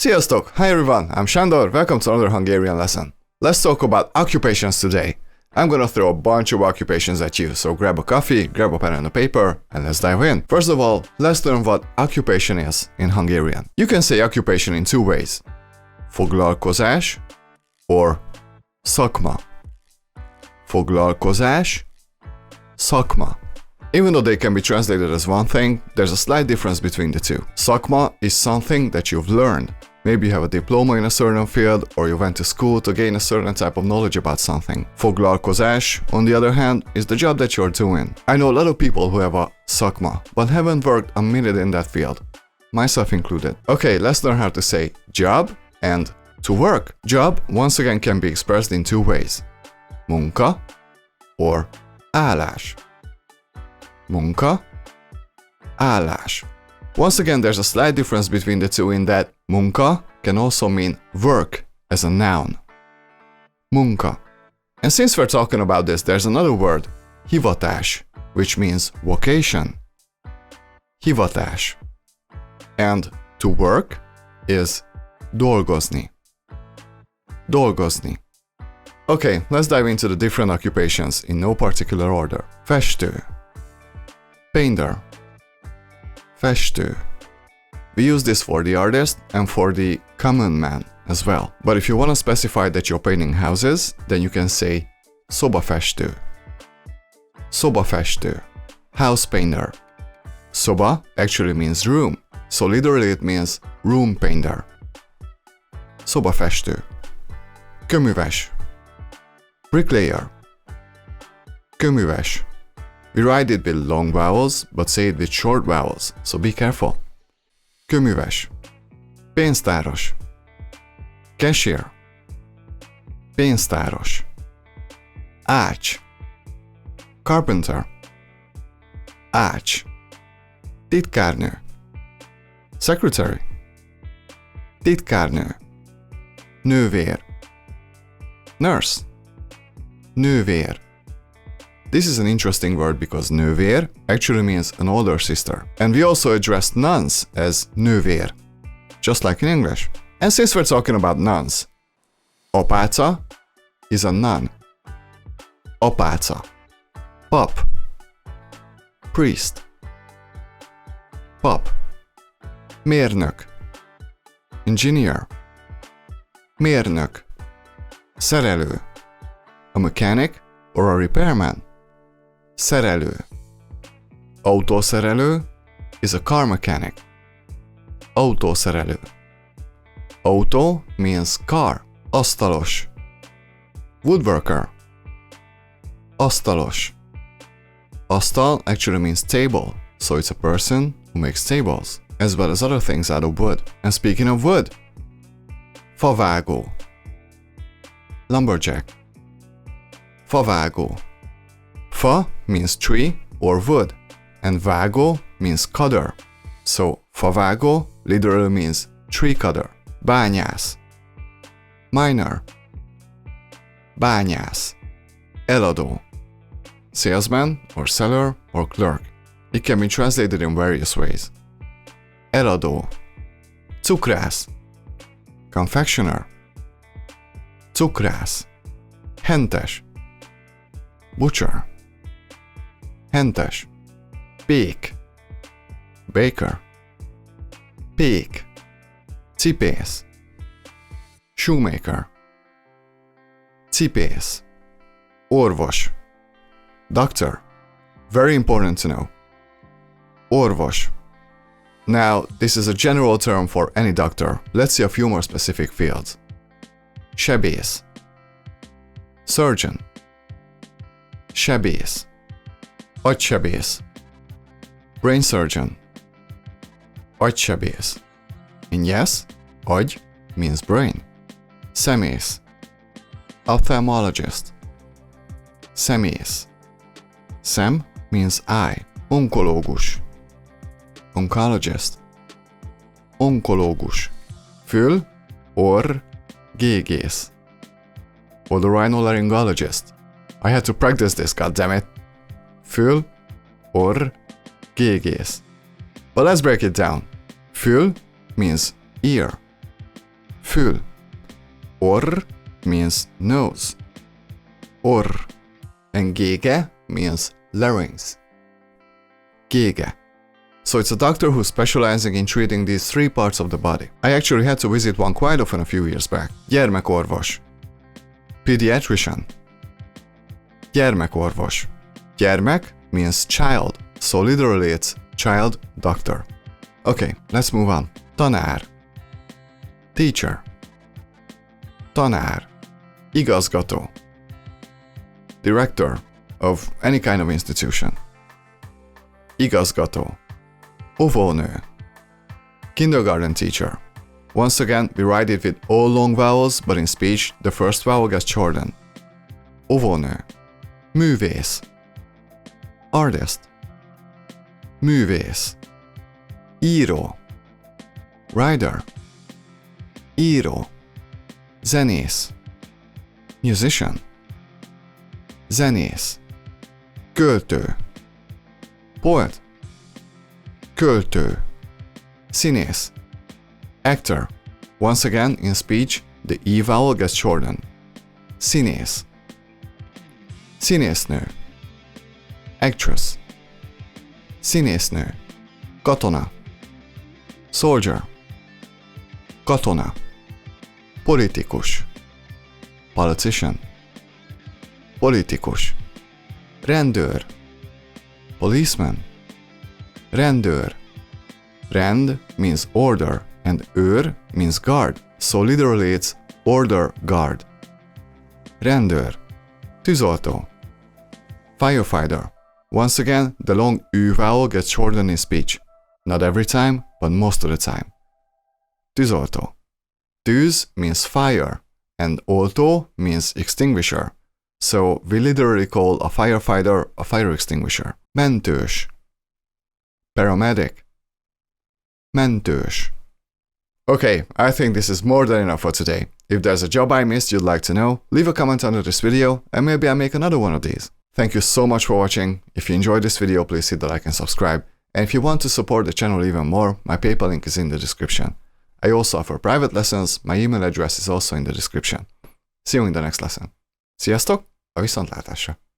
Sziasztok! Hi everyone, I'm Sándor, welcome to another Hungarian lesson. Let's talk about occupations today. I'm gonna throw a bunch of occupations at you, so grab a coffee, grab a pen and a paper, and let's dive in. First of all, let's learn what occupation is in Hungarian. You can say occupation in two ways. Foglalkozás or szakma. Foglalkozás, szakma. Even though they can be translated as one thing, there's a slight difference between the two. Szakma is something that you've learned. Maybe you have a diploma in a certain field, or you went to school to gain a certain type of knowledge about something. Foglalkozás, on the other hand, is the job that you're doing. I know a lot of people who have a szakma, but haven't worked a minute in that field. Myself included. Okay, let's learn how to say job and to work. Job, once again, can be expressed in two ways. Munka or állás. Munka, állás. Once again, there's a slight difference between the two in that munka can also mean work as a noun. Munka. And since we're talking about this, there's another word, hivatás, which means vocation. Hivatás. And to work is dolgozni. Dolgozni. Okay, let's dive into the different occupations in no particular order. Festő. Painter. Festő. We use this for the artist and for the common man as well. But if you want to specify that you're painting houses, then you can say szobafestő. Szobafestő. House painter. Szoba actually means room, so literally it means room painter. Szobafestő. Köműves. Bricklayer. Köműves. We write it with long vowels, but say it with short vowels, so be careful. Köműves. Pénztáros. Cashier. Pénztáros. Ács. Carpenter. Ács. Titkárnő. Secretary. Titkárnő. Nővér. Nurse. Nővér. This is an interesting word because nővér actually means an older sister. And we also address nuns as nővér, just like in English. And since we're talking about nuns, apáca is a nun. Apáca. Pap. Priest. Pap. Mérnök. Engineer. Mérnök. Szerelő. A mechanic or a repairman. Szerelő. Autószerelő is a car mechanic. Autószerelő. Auto means car. Asztalos. Woodworker. Asztalos. Asztal actually means table, so it's a person who makes tables, as well as other things out of wood. And speaking of wood, favágó. Lumberjack. Favágó. Fa means tree or wood, and vágó means cutter. So favágó literally means tree cutter. Bányász. Miner. Bányász. Eladó. Salesman or seller or clerk. It can be translated in various ways. Eladó. Cukrász. Confectioner. Cukrász. Hentes. Butcher. Hentes. Pék. Baker. Pék. Cipész. Shoemaker. Cipész. Orvos. Doctor. Very important to know. Orvos. Now, this is a general term for any doctor. Let's see a few more specific fields. Sebész. Surgeon. Sebész. Agysebész. Brain surgeon. Agysebész. And yes, agy means brain. Szemész. Ophthalmologist. Szemész. Szem means eye. Onkológus. Oncologist. Onkológus. Fül, orr, gégész. Otorhinolaryngologist. I had to practice this, goddammit. Fül, orr, gégész. But let's break it down. Fül means ear. fül. Orr means nose. Orr. And gege means larynx. Gege. So it's a doctor who's specializing in treating these three parts of the body. I actually had to visit one quite often a few years back. Gyermekorvos. Pediatrician. Gyermekorvos. Gyermek means child, so literally it's child doctor. Okay, let's move on. Tanár. Teacher. Tanár. Igazgató. Director of any kind of institution. Igazgató. Óvónő. Kindergarten teacher. Once again, we write it with all long vowels, but in speech, the first vowel gets shortened. Óvónő. Művész. Artist. Művész. Író. Writer. Író. Zenész. Musician. Zenész. Költő. Poet. Költő. Színész. Actor. Once again, in speech, the E vowel gets shortened. Színész. Színésznő. Actress. Színésznő. Katona. Soldier. Katona. Politikus. Politician. Politikus. Rendőr. Policeman. Rendőr. Rend means order and őr means guard, so literally it's order guard. Rendőr. Tűzoltó. Firefighter. Once again, the long ü vowel gets shortened in speech. Not every time, but most of the time. Tűzoltó. Tűz means fire and oltó means extinguisher. So we literally call a firefighter a fire extinguisher. Mentős. Paramedic. Mentős. Okay, I think this is more than enough for today. If there's a job I missed you'd like to know, leave a comment under this video and maybe I'll make another one of these. Thank you so much for watching. If you enjoyed this video, please hit the like and subscribe. And if you want to support the channel even more, my PayPal link is in the description. I also offer private lessons, my email address is also in the description. See you in the next lesson. Sziasztok, a viszontlátásra!